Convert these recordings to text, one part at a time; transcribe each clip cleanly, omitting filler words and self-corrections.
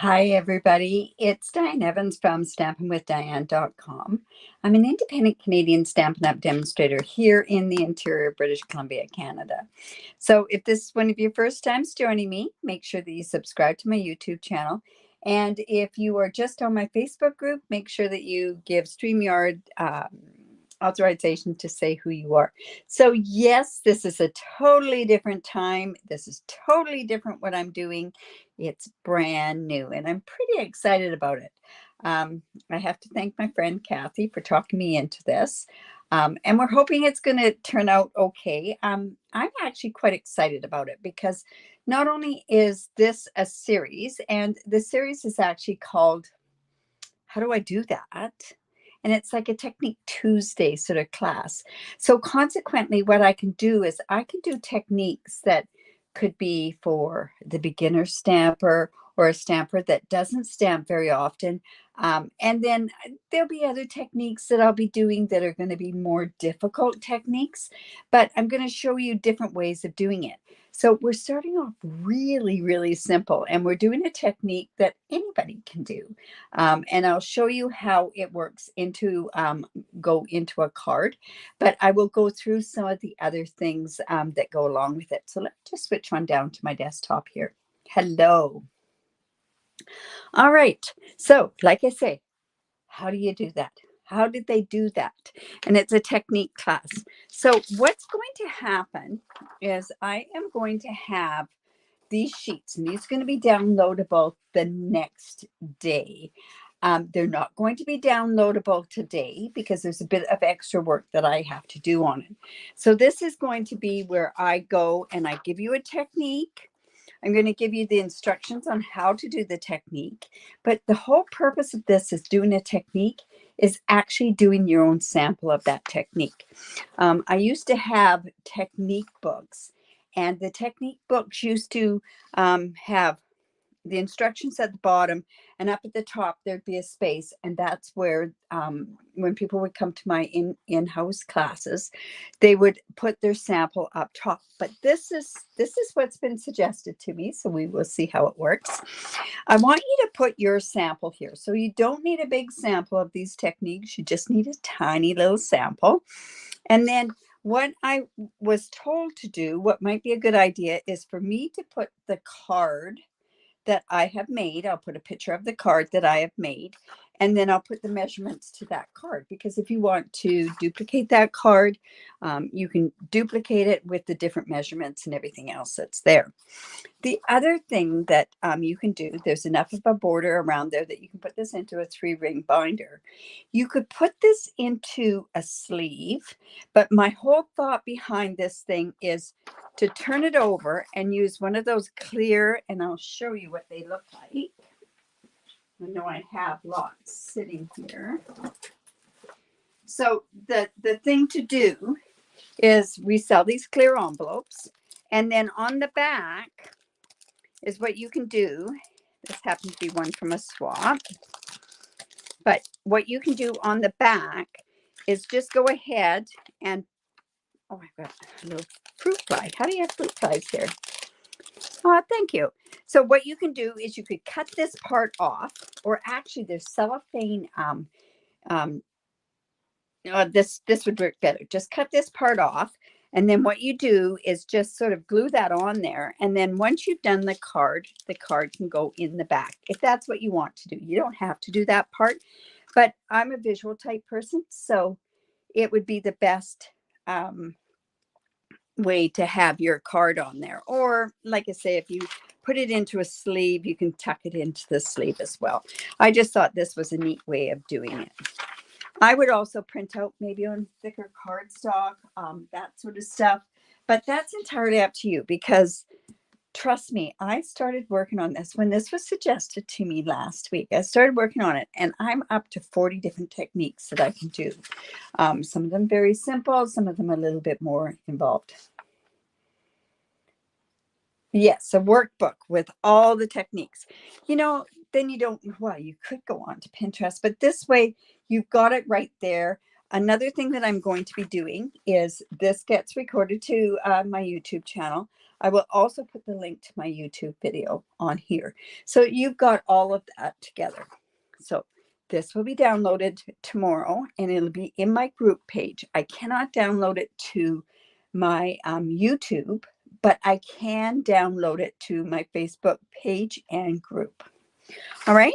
Hi, everybody. It's Diane Evans from stampinwithdiane.com. I'm an independent Canadian Stampin' Up demonstrator here in the interior of British Columbia, Canada. So if this is one of your first times joining me, make sure that you subscribe to my YouTube channel. And if you are just on my Facebook group, make sure that you give StreamYard authorization to say who you are. So yes, this is a totally different time. This is totally different what I'm doing. It's brand new and I'm pretty excited about it. I have to thank my friend Kathy for talking me into this. And we're hoping it's going to turn out okay. I'm actually quite excited about it because not only is this a series, and the series is actually called How Do I Do That? And it's like a Technique Tuesday sort of class. So consequently, what I can do is I can do techniques that could be for the beginner stamper or a stamper that doesn't stamp very often. And then there'll be other techniques that I'll be doing that are going to be more difficult techniques, but I'm going to show you different ways of doing it. So we're starting off really, really simple, and we're doing a technique that anybody can do. And I'll show you how it works into go into a card, but I will go through some of the other things that go along with it. So let's just switch on down to my desktop here. Hello. All right. So like I say, how do you do that? How did they do that? And it's a technique class. So what's going to happen is I am going to have these sheets, and these are going to be downloadable the next day. They're not going to be downloadable today because there's a bit of extra work that I have to do on it. So this is going to be where I go and I give you a technique. I'm going to give you the instructions on how to do the technique. But the whole purpose of this is doing a technique is actually doing your own sample of that technique. I used to have technique books, and the technique books used to have the instructions at the bottom, and up at the top there'd be a space, and that's where when people would come to my in-house classes, they would put their sample up top. But this is what's been suggested to me, so we will see how it works. I want you to put your sample here, so you don't need a big sample of these techniques, you just need a tiny little sample. And then what I was told to do, what might be a good idea, is for me to put the card that I have made. I'll put a picture of the card that I have made, and then I'll put the measurements to that card, because if you want to duplicate that card, you can duplicate it with the different measurements and everything else that's there. The other thing that you can do, there's enough of a border around there that you can put this into a 3-ring binder. You could put this into a sleeve, but my whole thought behind this thing is to turn it over and use one of those clear, and I'll show you what they look like. I know I have lots sitting here. So the thing to do is we sell these clear envelopes, and then on the back is what you can do. This happens to be one from a swap. But what you can do on the back is just go ahead and, oh, I've got a little fruit fly. How do you have fruit flies here? Oh, thank you. So what you can do is you could cut this part off, or actually there's cellophane. This would work better. Just cut this part off. And then what you do is just sort of glue that on there. And then once you've done the card can go in the back if that's what you want to do. You don't have to do that part. But I'm a visual type person, so it would be the best way to have your card on there. Or like I say, if you put it into a sleeve, you can tuck it into the sleeve as well. I just thought this was a neat way of doing it. I would also print out maybe on thicker cardstock, that sort of stuff. But that's entirely up to you, because trust me, I started working on this when this was suggested to me last week. I started working on it, and I'm up to 40 different techniques that I can do. Some of them very simple, some of them a little bit more involved. Yes, a workbook with all the techniques. You know, then you don't, well, you could go on to Pinterest, but this way you've got it right there. another thing that I'm going to be doing is this gets recorded to my YouTube channel. I will also put the link to my YouTube video on here. So you've got all of that together. So this will be downloaded tomorrow and it'll be in my group page. I cannot download it to my YouTube, but I can download it to my Facebook page and group. All right.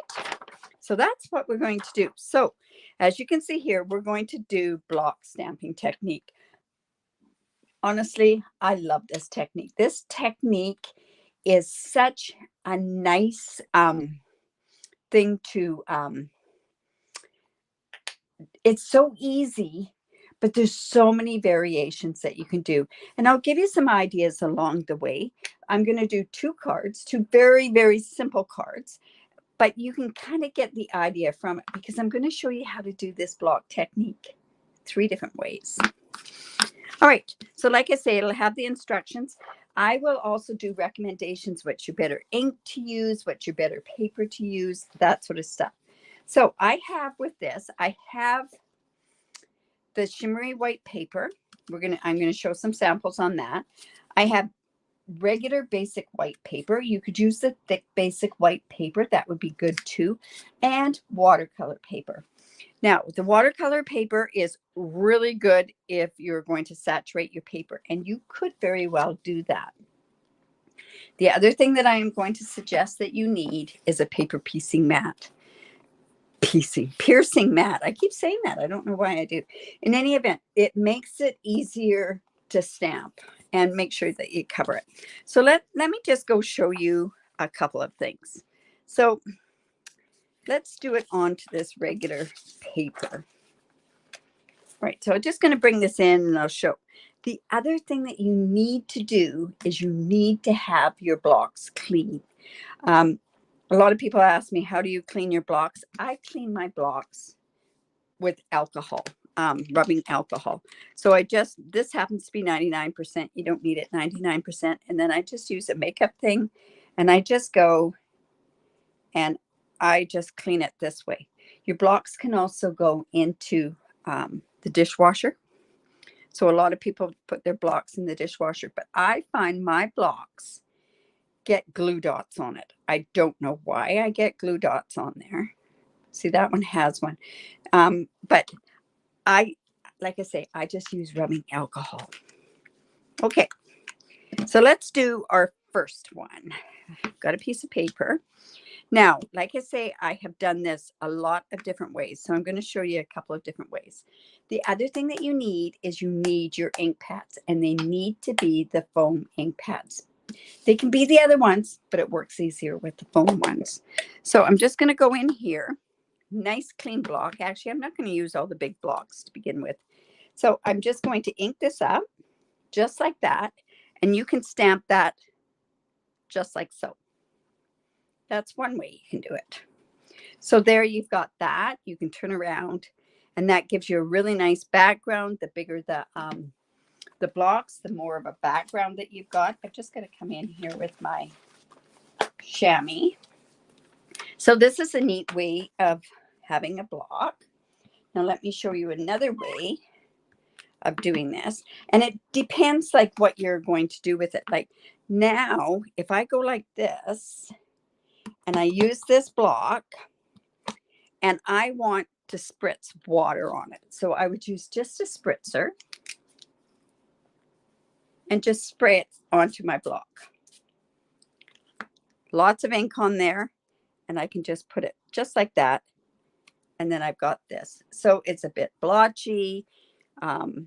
So that's what we're going to do. So as you can see here, we're going to do block stamping technique. Honestly, I love this technique. This technique is such a nice thing to, it's so easy, but there's so many variations that you can do. And I'll give you some ideas along the way. I'm going to do 2 cards, 2 very, very simple cards. But you can kind of get the idea from it because I'm going to show you how to do this block technique 3 different ways. All right. So like I say, it'll have the instructions. I will also do recommendations, what's your better ink to use, what's your better paper to use, that sort of stuff. So I have with this, I have the shimmery white paper. I'm going to show some samples on that. I have regular basic white paper. You could use the thick basic white paper. That would be good too. And watercolor paper. Now, the watercolor paper is really good if you're going to saturate your paper, and you could very well do that. The other thing that I am going to suggest that you need is a paper piecing mat. Piercing mat. I keep saying that. I don't know why I do. In any event, it makes it easier to stamp and make sure that you cover it. So let me just go show you a couple of things. So let's do it onto this regular paper. All right, so I'm just going to bring this in and I'll show. The other thing that you need to do is you need to have your blocks clean. A lot of people ask me, how do you clean your blocks? I clean my blocks with alcohol, rubbing alcohol. So this happens to be 99%. You don't need it 99%. And then I just use a makeup thing and I just go and I just clean it this way. Your blocks can also go into the dishwasher. So a lot of people put their blocks in the dishwasher, but I find my blocks get glue dots on it. I don't know why I get glue dots on there. See, that one has one. But like I say, I just use rubbing alcohol. Okay, so let's do our first one. I've got a piece of paper. Now, like I say, I have done this a lot of different ways. So I'm going to show you a couple of different ways. The other thing that you need is you need your ink pads, and they need to be the foam ink pads. They can be the other ones, but it works easier with the foam ones. So I'm just going to go in here. Nice clean block. Actually, I'm not going to use all the big blocks to begin with. So I'm just going to ink this up just like that. And you can stamp that just like so. That's one way you can do it. So there you've got that. You can turn around and that gives you a really nice background. The bigger the blocks, the more of a background that you've got. I'm just going to come in here with my chamois. So this is a neat way of having a block. Now let me show you another way of doing this. And it depends like what you're going to do with it. Like now, if I go like this and I use this block and I want to spritz water on it. So I would use just a spritzer and just spray it onto my block. Lots of ink on there, and I can just put it just like that. And then I've got this. So it's a bit blotchy. You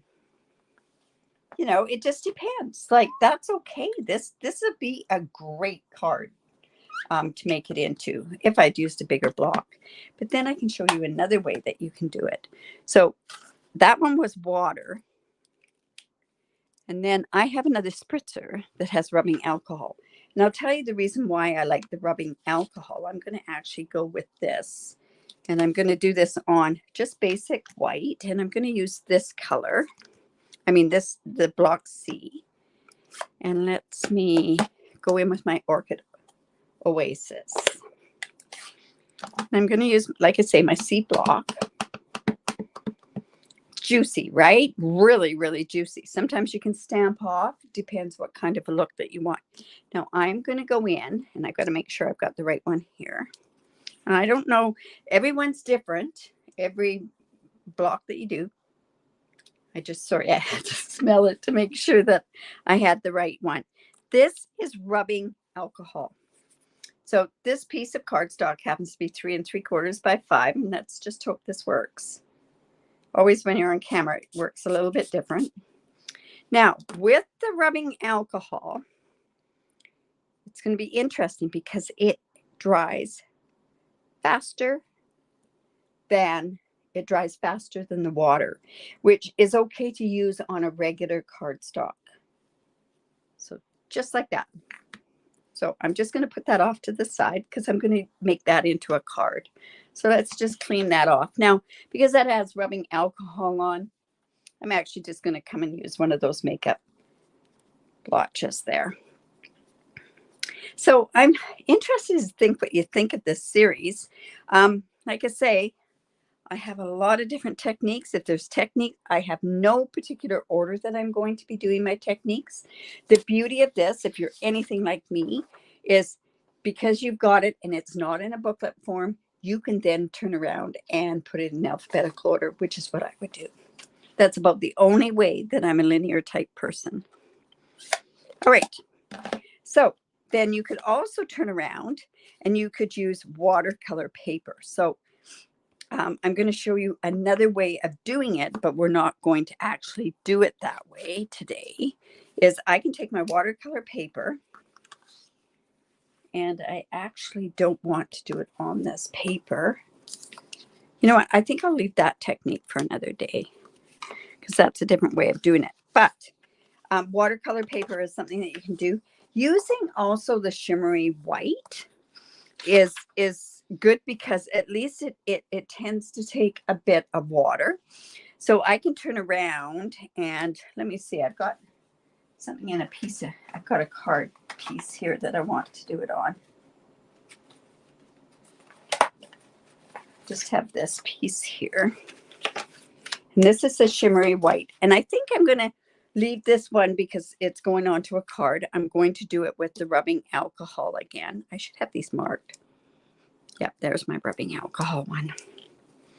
know, it just depends. Like, that's okay. This would be a great card to make it into if I'd used a bigger block. But then I can show you another way that you can do it. So that one was water. And then I have another spritzer that has rubbing alcohol. And I'll tell you the reason why I like the rubbing alcohol. I'm going to actually go with this. And I'm going to do this on just basic white. And I'm going to use this color. I mean, the block C. And let me go in with my Orchid Oasis. And I'm going to use, like I say, my C block. juicy, right? Really, really juicy. Sometimes you can stamp off. Depends what kind of a look that you want. Now I'm going to go in, and I've got to make sure I've got the right one here. And I don't know, everyone's different. Every block that you do. I had to smell it to make sure that I had the right one. This is rubbing alcohol. So this piece of cardstock happens to be 3 3/4 by 5, and let's just hope this works. Always when you're on camera, it works a little bit different. Now, with the rubbing alcohol, it's going to be interesting because it dries faster than the water, which is okay to use on a regular cardstock. So just like that. So I'm just going to put that off to the side because I'm going to make that into a card. So let's just clean that off. Now, because that has rubbing alcohol on, I'm actually just going to come and use one of those makeup blotches there. So I'm interested to think what you think of this series. Like I say, I have a lot of different techniques. If there's technique, I have no particular order that I'm going to be doing my techniques. The beauty of this, if you're anything like me, is because you've got it and it's not in a booklet form, you can then turn around and put it in alphabetical order, which is what I would do. That's about the only way that I'm a linear type person. All right. So then you could also turn around and you could use watercolor paper. So I'm going to show you another way of doing it, but we're not going to actually do it that way today. Is I can take my watercolor paper, and I actually don't want to do it on this paper. You know what? I think I'll leave that technique for another day because that's a different way of doing it. But watercolor paper is something that you can do. Using also the shimmery white is good because at least it tends to take a bit of water. So I can turn around and let me see, I've got something in I've got a card piece here that I want to do it on. Just have this piece here. And this is a shimmery white. And I think I'm going to leave this one because it's going onto a card. I'm going to do it with the rubbing alcohol again. I should have these marked. Yep, there's my rubbing alcohol one.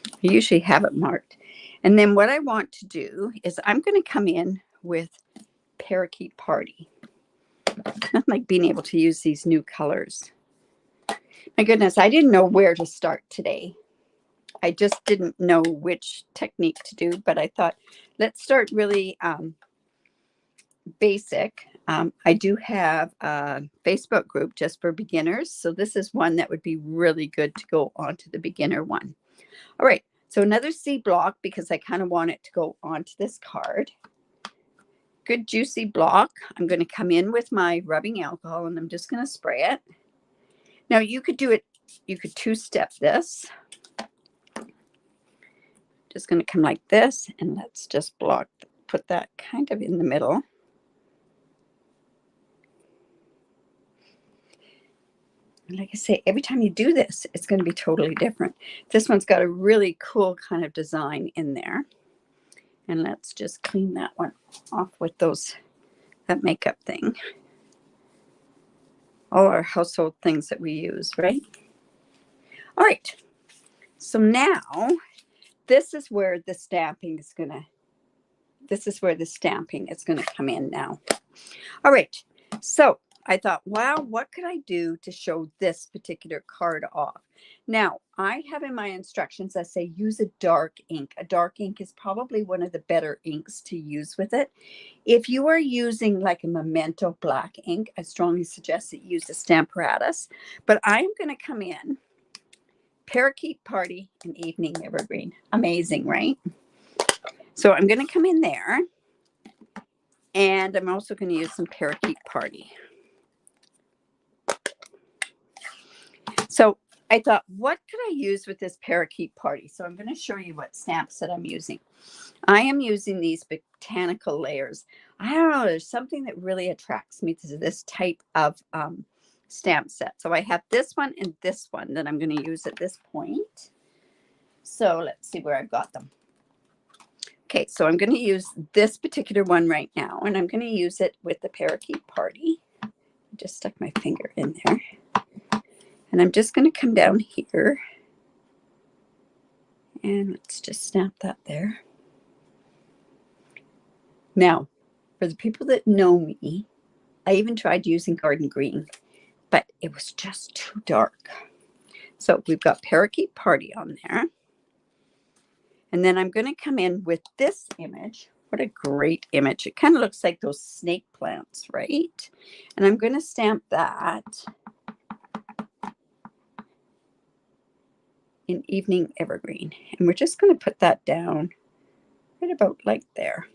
I usually have it marked. And then what I want to do is I'm going to come in with Parakeet Party. I like being able to use these new colors. My goodness, I didn't know where to start today. I just didn't know which technique to do, but I thought, let's start really basic. I do have a Facebook group just for beginners. So this is one that would be really good to go onto the beginner one. All right. So another C block because I kind of want it to go onto this card. Good juicy block. I'm going to come in with my rubbing alcohol and I'm just going to spray it. Now you could do it. You could two-step this. Just going to come like this and let's just put that kind of in the middle. And like I say, every time you do this, it's going to be totally different. This one's got a really cool kind of design in there. And let's just clean that one off with that makeup thing. All our household things that we use, right? All right. So now this is where the stamping is going to come in now. All right. So I thought, wow, what could I do to show this particular card off? Now, I have in my instructions, I say use a dark ink. A dark ink is probably one of the better inks to use with it. If you are using like a Memento black ink, I strongly suggest that you use a Stamparatus. But I am going to come in, Parakeet Party and Evening Evergreen. Amazing, right? So I'm going to come in there. And I'm also going to use some Parakeet Party. So I thought, what could I use with this Parakeet Party? So I'm going to show you what stamps that I'm using. I am using these botanical layers. I don't know, there's something that really attracts me to this type of stamp set. So I have this one and this one that I'm going to use at this point. So let's see where I've got them. Okay, so I'm going to use this particular one right now, and I'm going to use it with the parakeet party. I just stuck my finger in there. And I'm just going to come down here. And let's just stamp that there. Now, for the people that know me, I even tried using garden green, but it was just too dark. So we've got parakeet party on there. And then I'm going to come in with this image. What a great image. It kind of looks like those snake plants, right? And I'm going to stamp that in Evening Evergreen. And we're just going to put that down right about like there.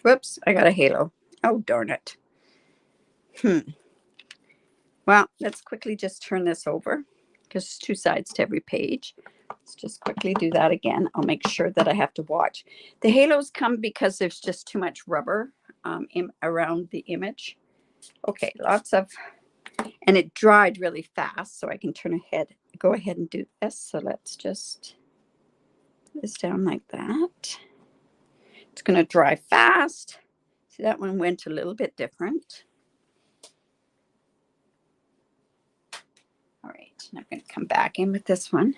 Whoops, I got a halo. Oh, darn it. Well, let's quickly just turn this over because there's two sides to every page. Let's just quickly do that again. I'll make sure that I have to watch. The halos come because there's just too much rubber around the image. Okay, lots of, and it dried really fast, so I can go ahead and do this. So let's just put this down like that. It's going to dry fast. See, that one went a little bit different. All right, and I'm going to come back in with this one.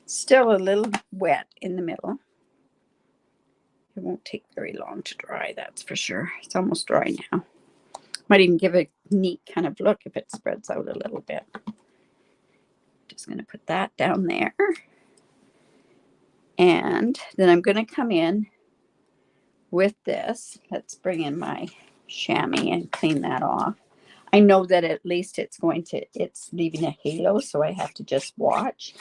Still a little wet in the middle. It won't take very long to dry, that's for sure. It's almost dry now. Might even give a neat kind of look if it spreads out a little bit. Just going to put that down there. And then I'm going to come in with this. Let's bring in my chamois and clean that off. I know that at least it's leaving a halo, so I have to just watch.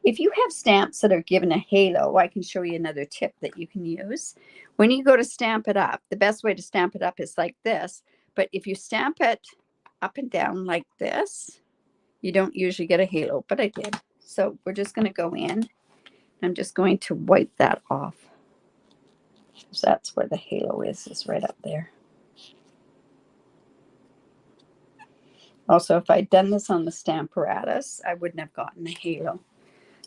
If you have stamps that are given a halo, I can show you another tip that you can use. When you go to stamp it up, the best way to stamp it up is like this. But if you stamp it up and down like this, you don't usually get a halo, but I did. So we're just going to go in. I'm just going to wipe that off. So that's where the halo is right up there. Also, if I'd done this on the Stamparatus, I wouldn't have gotten a halo.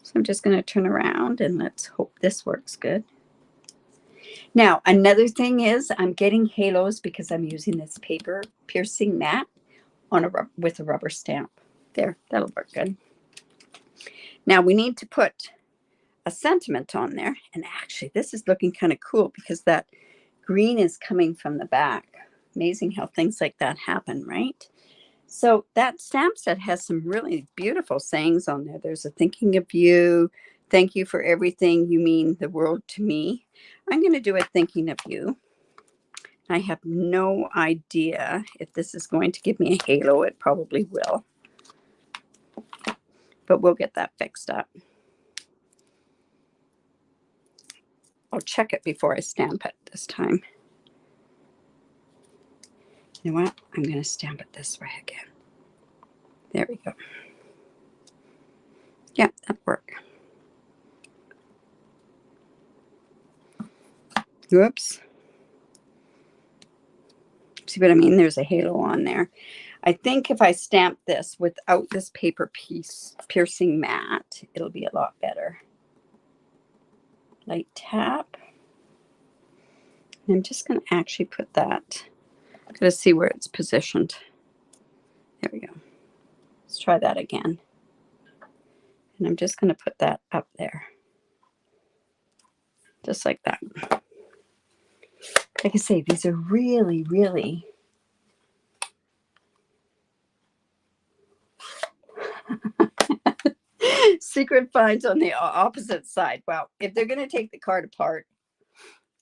So I'm just going to turn around and let's hope this works good. Now, another thing is I'm getting halos because I'm using this paper piercing mat on with a rubber stamp. There, that'll work good. Now we need to put a sentiment on there. And actually, this is looking kind of cool because that green is coming from the back. Amazing how things like that happen, right? So that stamp set has some really beautiful sayings on there. There's a thinking of you. Thank you for everything. You mean the world to me. I'm going to do a thinking of you. I have no idea if this is going to give me a halo. It probably will. But we'll get that fixed up. I'll check it before I stamp it this time. You know what? I'm going to stamp it this way again. There we go. Yeah, that'll work. Whoops. See what I mean? There's a halo on there. I think if I stamp this without this paper piercing mat, it'll be a lot better. Light tap. And I'm just going to actually put that. I'm going to see where it's positioned. There we go. Let's try that again. And I'm just going to put that up there. Just like that. Like I say, these are really, really secret finds on the opposite side. Well, if they're going to take the card apart,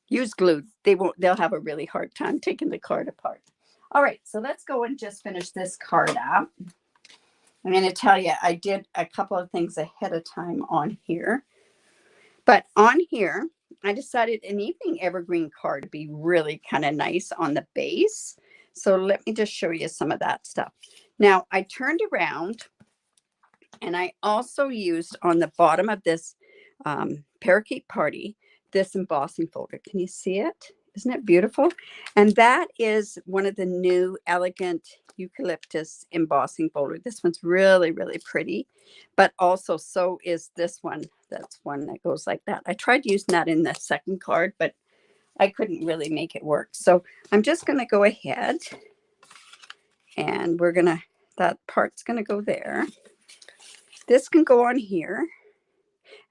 use glue. They'll have a really hard time taking the card apart. All right, so let's go and just finish this card up. I'm going to tell you, I did a couple of things ahead of time on here. But on here, I decided an Evening Evergreen card would be really kind of nice on the base. So let me just show you some of that stuff. Now, I turned around and I also used on the bottom of this Parakeet Party, this embossing folder. Can you see it? Isn't it beautiful? And that is one of the new elegant eucalyptus embossing folder. This one's really, really pretty, but also so is this one. That's one that goes like that. I tried using that in the second card, but I couldn't really make it work. So I'm just going to go ahead and we're going to, that part's going to go there. This can go on here.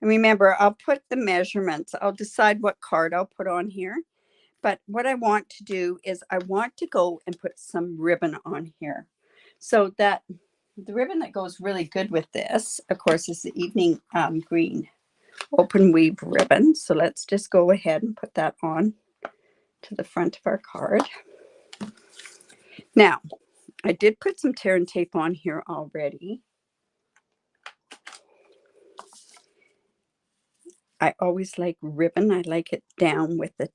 And remember, I'll put the measurements. I'll decide what card I'll put on here. But what I want to do is I want to go and put some ribbon on here. So that the ribbon that goes really good with this, of course, is the evening green open weave ribbon. So let's just go ahead and put that on to the front of our card. Now, I did put some tear and tape on here already. I always like ribbon. I like it down with the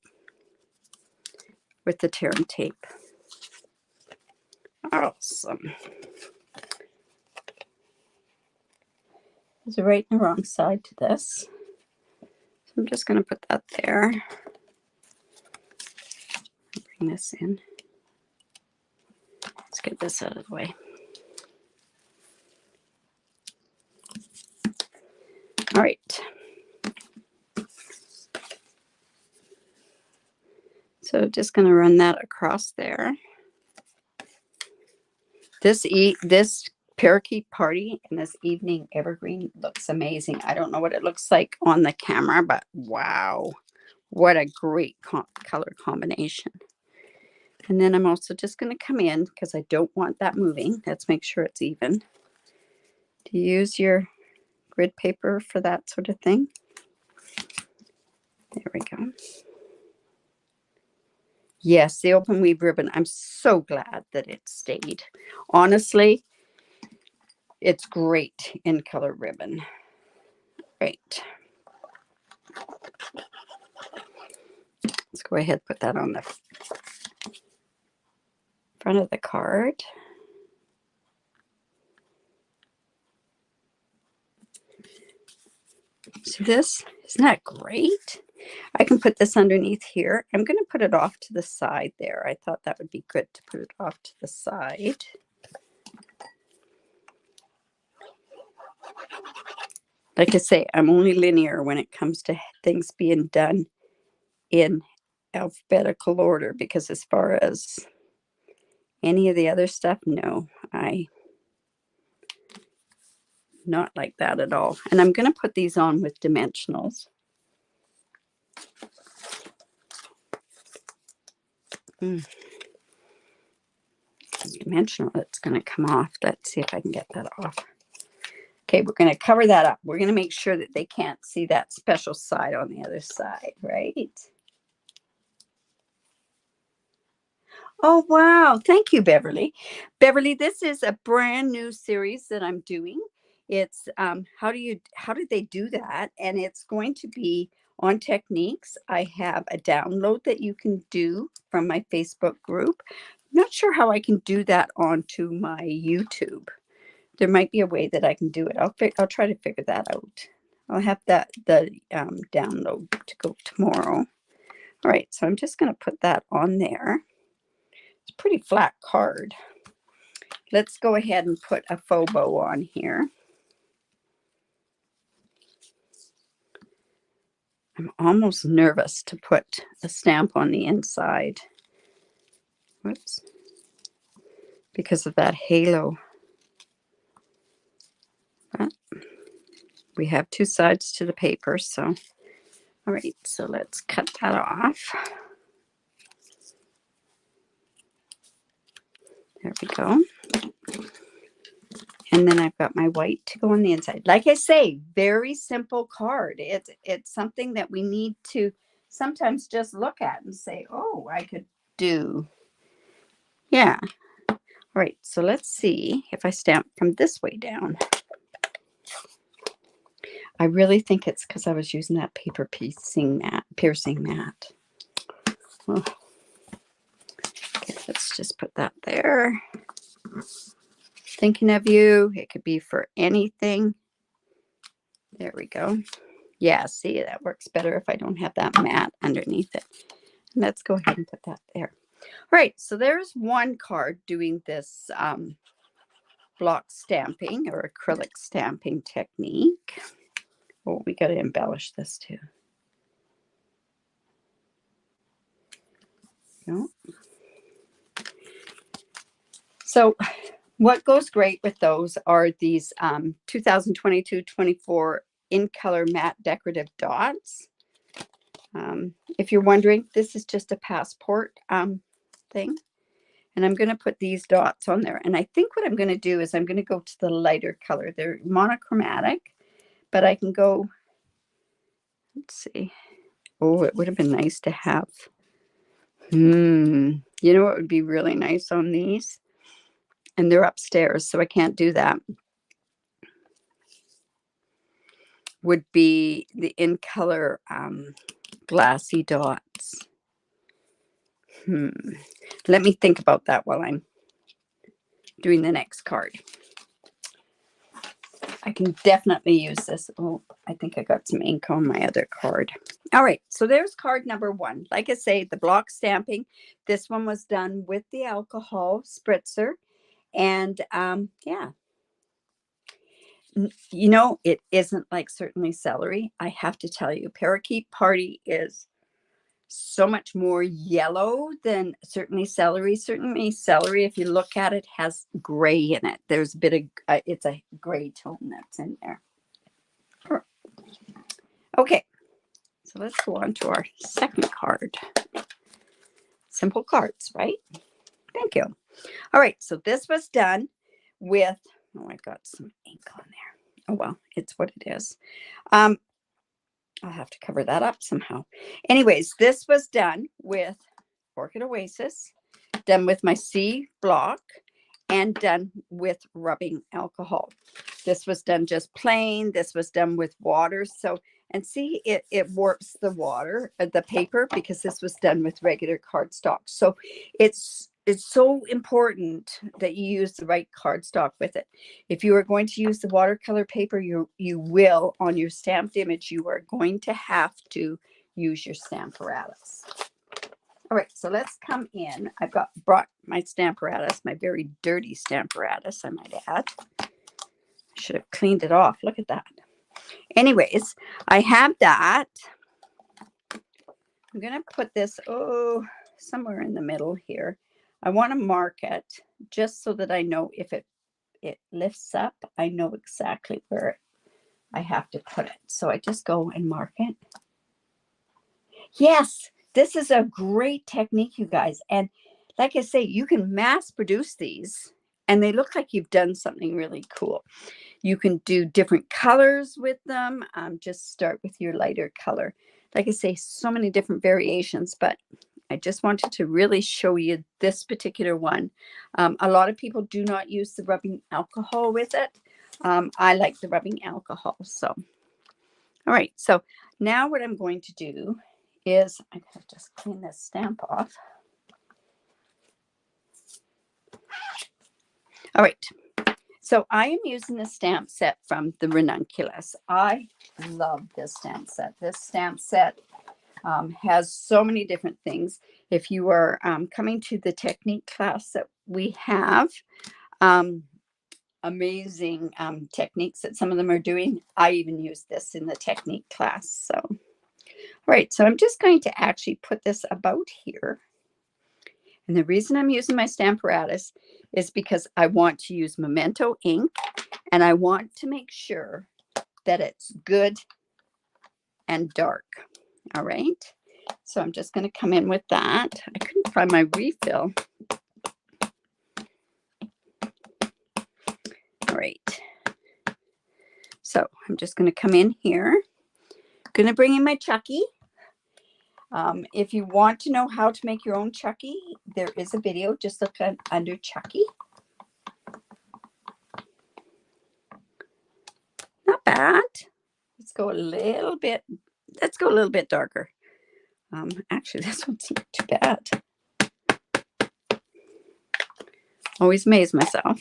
tear and tape. Awesome. There's a right and a wrong side to this. So I'm just going to put that there. Bring this in. Let's get this out of the way. All right. So just going to run that across there. This parakeet party and this evening evergreen looks amazing. I don't know what it looks like on the camera, but wow, what a great color combination. And then I'm also just going to come in because I don't want that moving. Let's make sure it's even. Do you use your grid paper for that sort of thing? There we go. Yes, the open weave ribbon. I'm so glad that it stayed. Honestly, it's great in color ribbon. Right. Let's go ahead and put that on the front of the card. See this? Isn't that great? I can put this underneath here. I'm going to put it off to the side there. I thought that would be good to put it off to the side. Like I say, I'm only linear when it comes to things being done in alphabetical order, because as far as any of the other stuff, no, I not like that at all. And I'm going to put these on with dimensionals. Dimensional, it's going to come off. Let's see if I can get that off. Okay, we're going to cover that up. We're going to make sure that they can't see that special side on the other side, right? Oh, wow. Thank you, Beverly. Beverly, this is a brand new series that I'm doing. It's how did they do that? And it's going to be on techniques. I have a download that you can do from my Facebook group. I'm not sure how I can do that onto my YouTube. There might be a way that I can do it. I'll try to figure that out. I'll have the download to go tomorrow. All right, so I'm just going to put that on there. It's a pretty flat card. Let's go ahead and put a faux bow on here. I'm almost nervous to put a stamp on the inside. Whoops. Because of that halo. But we have two sides to the paper, so all right, so let's cut that off. There we go. And then I've got my white to go on the inside. Like I say, very simple card. It's something that we need to sometimes just look at and say, oh, I could do. Yeah. All right, so let's see if I stamp from this way down. I really think it's because I was using that paper piercing mat. Oh. Okay, let's just put that there. Thinking of you. It could be for anything. There we go. Yeah, see, that works better if I don't have that mat underneath it. let's go ahead and put that there. All right, so there's one card doing this block stamping or acrylic stamping technique. Oh, we got to embellish this too. No. So what goes great with those are these 2022-24 in color matte decorative dots. If you're wondering, this is just a passport thing. And I'm going to put these dots on there. And I think what I'm going to do is I'm going to go to the lighter color. They're monochromatic, but I can go, let's see. Oh, it would have been nice to have. You know what would be really nice on these? And they're upstairs, so I can't do that. Would be the in color glassy dots. Let me think about that while I'm doing the next card. I can definitely use this. Oh, I think I got some ink on my other card. All right, so there's card number 1. Like I say, the block stamping. This one was done with the alcohol spritzer. And yeah, you know, it isn't like Certainly Celery. I have to tell you, Parakeet Party is so much more yellow than Certainly Celery. Certainly Celery, if you look at it, has gray in it. There's a bit of, it's a gray tone that's in there. Okay, so let's go on to our second card. Simple cards, right? Thank you. All right, so this was done with, oh, I got some ink on there. Oh, well, it's what it is. I'll have to cover that up somehow. Anyways, this was done with Orchid Oasis, done with my C block, and done with rubbing alcohol. This was done just plain. This was done with water. So, and see, it warps the water, the paper, because this was done with regular cardstock. So it's so important that you use the right cardstock with it. If you are going to use the watercolor paper, you will, on your stamped image, you are going to have to use your Stamparatus. All right, so let's come in. I've brought my Stamparatus, my very dirty Stamparatus, I might add. I should have cleaned it off. Look at that. Anyways, I have that. I'm going to put this, somewhere in the middle here. I want to mark it just so that I know if it lifts up, I know exactly where I have to put it. So I just go and mark it. Yes, this is a great technique, you guys. And like I say, you can mass produce these and they look like you've done something really cool. You can do different colors with them. Just start with your lighter color. Like I say, so many different variations, but I just wanted to really show you this particular one. A lot of people do not use the rubbing alcohol with it. I like the rubbing alcohol. So, all right. So now what I'm going to do is I gotta just clean this stamp off. All right. So I am using the stamp set from the Ranunculus. I love this stamp set. This stamp set has so many different things. If you are coming to the technique class that we have, amazing techniques that some of them are doing. I even use this in the technique class. So, all right, so I'm just going to actually put this about here. And the reason I'm using my Stamparatus is because I want to use Memento ink and I want to make sure that it's good and dark. All right. So I'm just going to come in with that. I couldn't find my refill. All right. So I'm just going to come in here. Going to bring in my Chucky. If you want to know how to make your own Chucky, there is a video. Just look under Chucky. Not bad. Let's go a little bit. Let's go a little bit darker. Actually, this one's not too bad. Always amaze myself.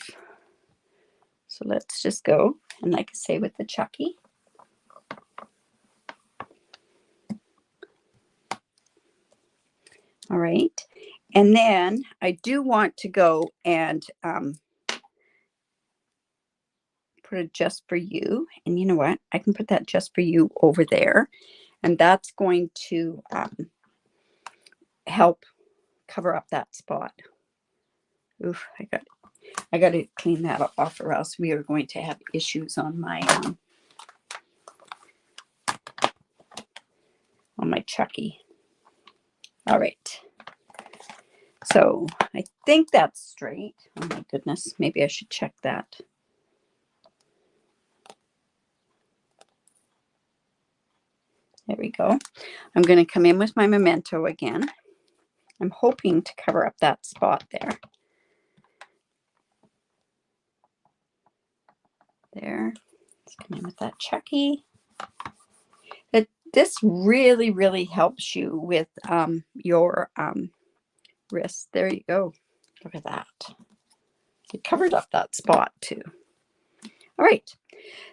So let's just go, and like I say, with the Chucky. right. And then I do want to go and put a just for you. And you know what? I can put that just for you over there. And that's going to help cover up that spot. Oof, I got to clean that off, or else we are going to have issues on my Chucky. All right. So I think that's straight. Oh my goodness. Maybe I should check that. There we go. I'm going to come in with my memento again. I'm hoping to cover up that spot there. There. Let's come in with that Chucky. This really, really helps you with your wrist. There you go. Look at that. It covered up that spot too. All right.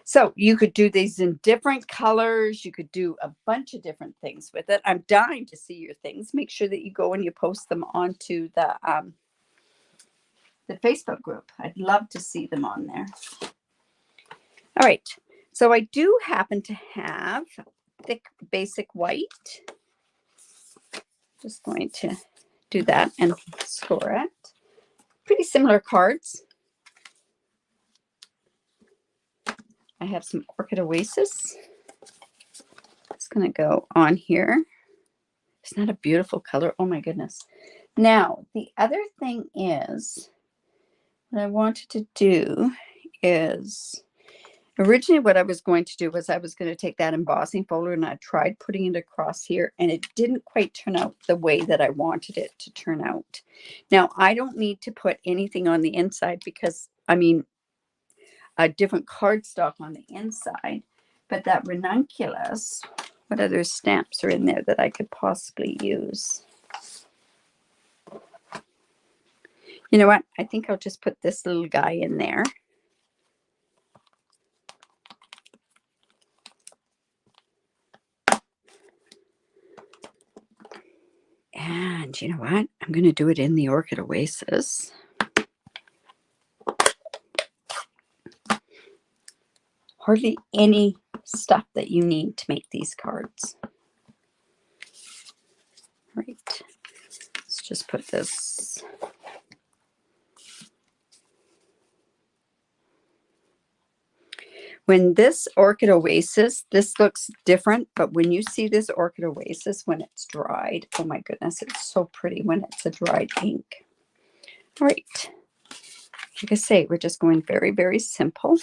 So you could do these in different colors. You could do a bunch of different things with it. I'm dying to see your things. Make sure that you go and you post them onto the Facebook group. I'd love to see them on there. All right. So I do happen to have thick basic white. Just going to do that and score it. Pretty similar cards. I have some Orchid Oasis. It's going to go on here. Isn't that a beautiful color? Oh my goodness. Now, the other thing is, what I wanted to do is, originally what I was going to do was I was going to take that embossing folder and I tried putting it across here and it didn't quite turn out the way that I wanted it to turn out. Now, I don't need to put anything on the inside because, I mean, a different cardstock on the inside, but that ranunculus, what other stamps are in there that I could possibly use? You know what? I think I'll just put this little guy in there. And you know what? I'm going to do it in the Orchid Oasis. Hardly any stuff that you need to make these cards. Right. Let's just put this. When this Orchid Oasis, this looks different, but when you see this Orchid Oasis when it's dried, oh my goodness, it's so pretty when it's a dried ink. All right. Like I say, we're just going very, very simple.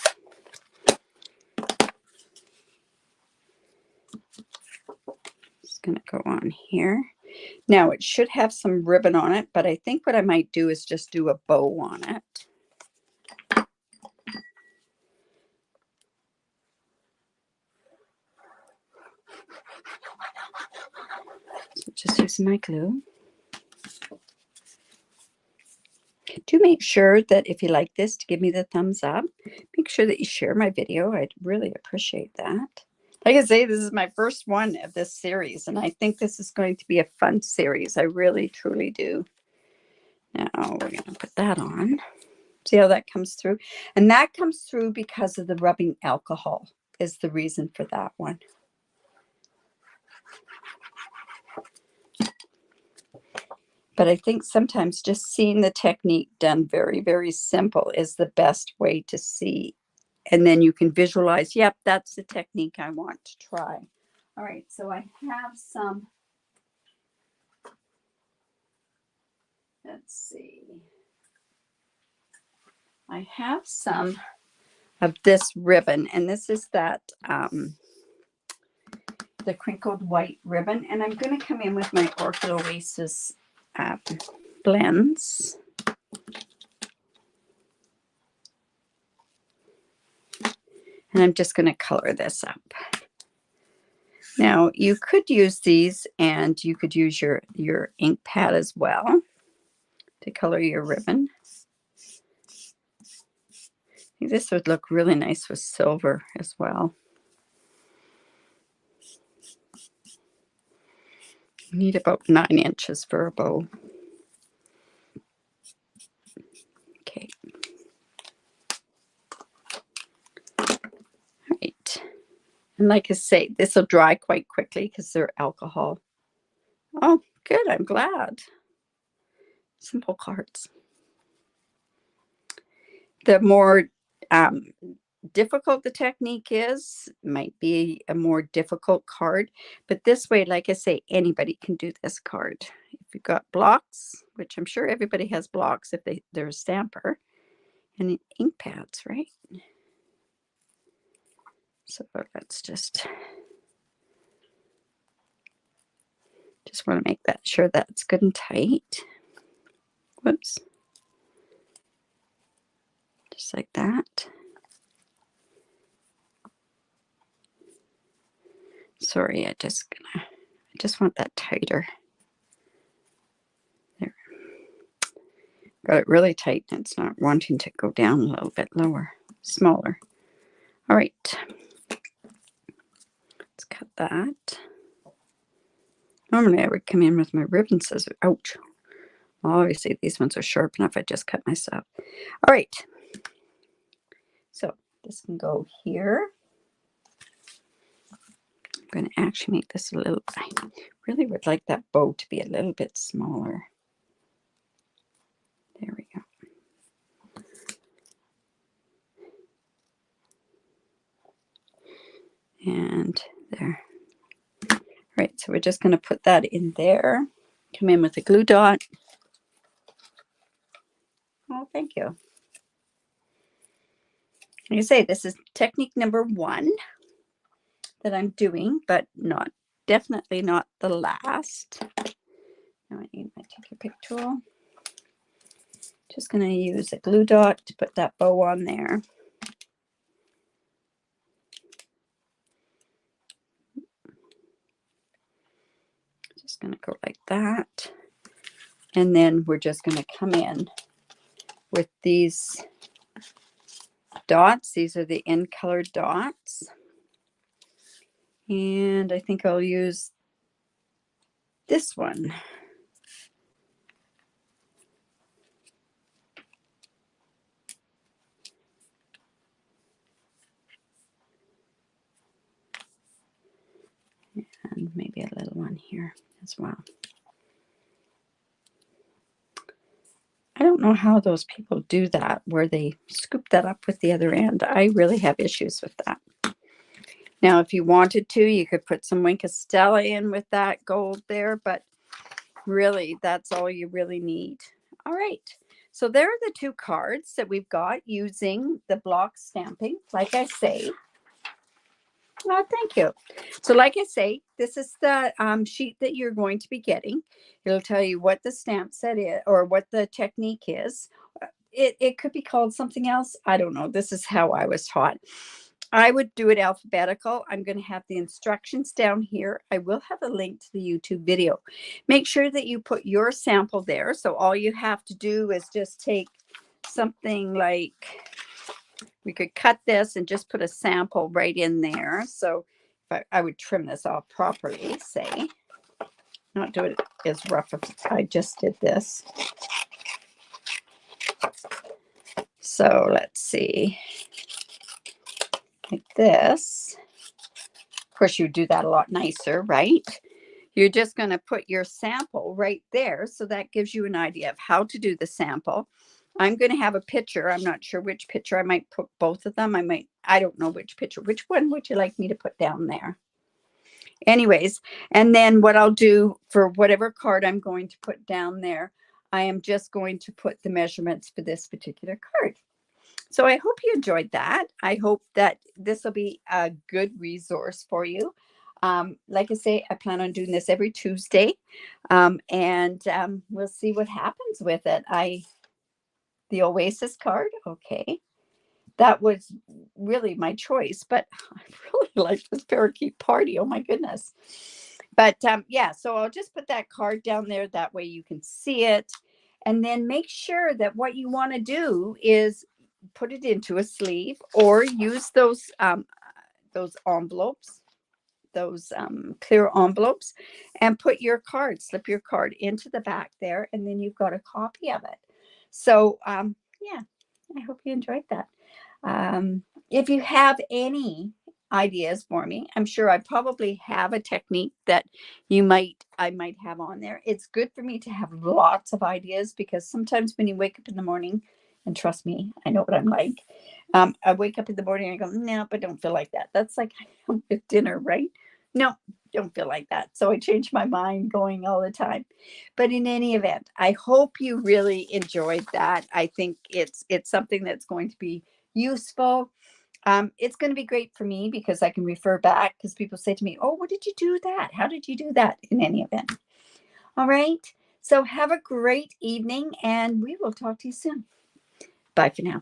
Just going to go on here. Now, it should have some ribbon on it, but I think what I might do is just do a bow on it. So just using my glue. Do make sure that if you like this, to give me the thumbs up. Make sure that you share my video. I'd really appreciate that. Like I say, this is my first one of this series, and I think this is going to be a fun series. I really, truly do. Now we're going to put that on. See how that comes through? And that comes through because of the rubbing alcohol is the reason for that one. But I think sometimes just seeing the technique done very, very simple is the best way to see. And then you can visualize, yep, that's the technique I want to try. All right, so I have some, let's see. I have some of this ribbon, and this is that, the crinkled white ribbon. And I'm going to come in with my Orchid Oasis blends. And I'm just going to color this up. Now, you could use these and you could use your ink pad as well to color your ribbon. I think this would look really nice with silver as well. Need about 9 inches for a bow. Okay. All right. And like I say, this will dry quite quickly because they're alcohol. Oh, good. I'm glad. Simple cards. The more difficult the technique is, might be a more difficult card. But this way, like I say, anybody can do this card. If you've got blocks, which I'm sure everybody has blocks if they're a stamper, and ink pads, right? So let's just want to make that sure that's good and tight. Whoops. Just like that. Sorry, I just want that tighter. There. Got it really tight and it's not wanting to go down a little bit lower, smaller. All right. Let's cut that. Normally I would come in with my ribbon scissors. Ouch. Well, obviously these ones are sharp enough. I just cut myself. All right. So this can go here. I'm going to actually make this a little, I really would like that bow to be a little bit smaller. There we go. And there. All right, so we're just going to put that in there. Come in with a glue dot. Oh, thank you. Like I say, this is technique number 1 that I'm doing, but definitely not the last. Now I need my take your pick tool. Just going to use a glue dot to put that bow on there. Just going to go like that. And then we're just going to come in with these dots. These are the in colored dots. And I think I'll use this one. And maybe a little one here as well. I don't know how those people do that, where they scoop that up with the other end. I really have issues with that. Now, if you wanted to, you could put some Wink of Stella in with that gold there, but really, that's all you really need. All right. So there are the 2 cards that we've got using the block stamping, like I say. Oh, thank you. So like I say, this is the sheet that you're going to be getting. It'll tell you what the stamp set is or what the technique is. It could be called something else. I don't know. This is how I was taught. I would do it alphabetical. I'm going to have the instructions down here. I will have a link to the YouTube video. Make sure that you put your sample there. So all you have to do is just take something like, we could cut this and just put a sample right in there. So if I would trim this off properly, say, not do it as rough as I just did this. So let's see, like this. Of course, you would do that a lot nicer, right? You're just going to put your sample right there. So that gives you an idea of how to do the sample. I'm going to have a picture. I'm not sure which picture. I might put both of them. I don't know which picture. Which one would you like me to put down there? Anyways, and then what I'll do for whatever card I'm going to put down there, I am just going to put the measurements for this particular card. So I hope you enjoyed that. I hope that this will be a good resource for you. Like I say, I plan on doing this every Tuesday, and we'll see what happens with it. The Oasis card, okay. That was really my choice, but I really like this parakeet party. Oh my goodness. But yeah, so I'll just put that card down there. That way you can see it. And then make sure that what you want to do is put it into a sleeve or use those envelopes. those clear envelopes and put your card, slip your card into the back there, and then you've got a copy of it. So yeah, I hope you enjoyed that. If you have any ideas for me, I'm sure I probably have a technique that I might have on there. It's good for me to have lots of ideas, because sometimes when you wake up in the morning, and trust me, I know what I'm like. I wake up in the morning and I go, no, but don't feel like that. That's like with dinner, right? No, don't feel like that. So I change my mind going all the time. But in any event, I hope you really enjoyed that. I think it's something that's going to be useful. It's going to be great for me because I can refer back, because people say to me, oh, what did you do that? How did you do that? In any event. All right. So have a great evening, and we will talk to you soon. Bye for now.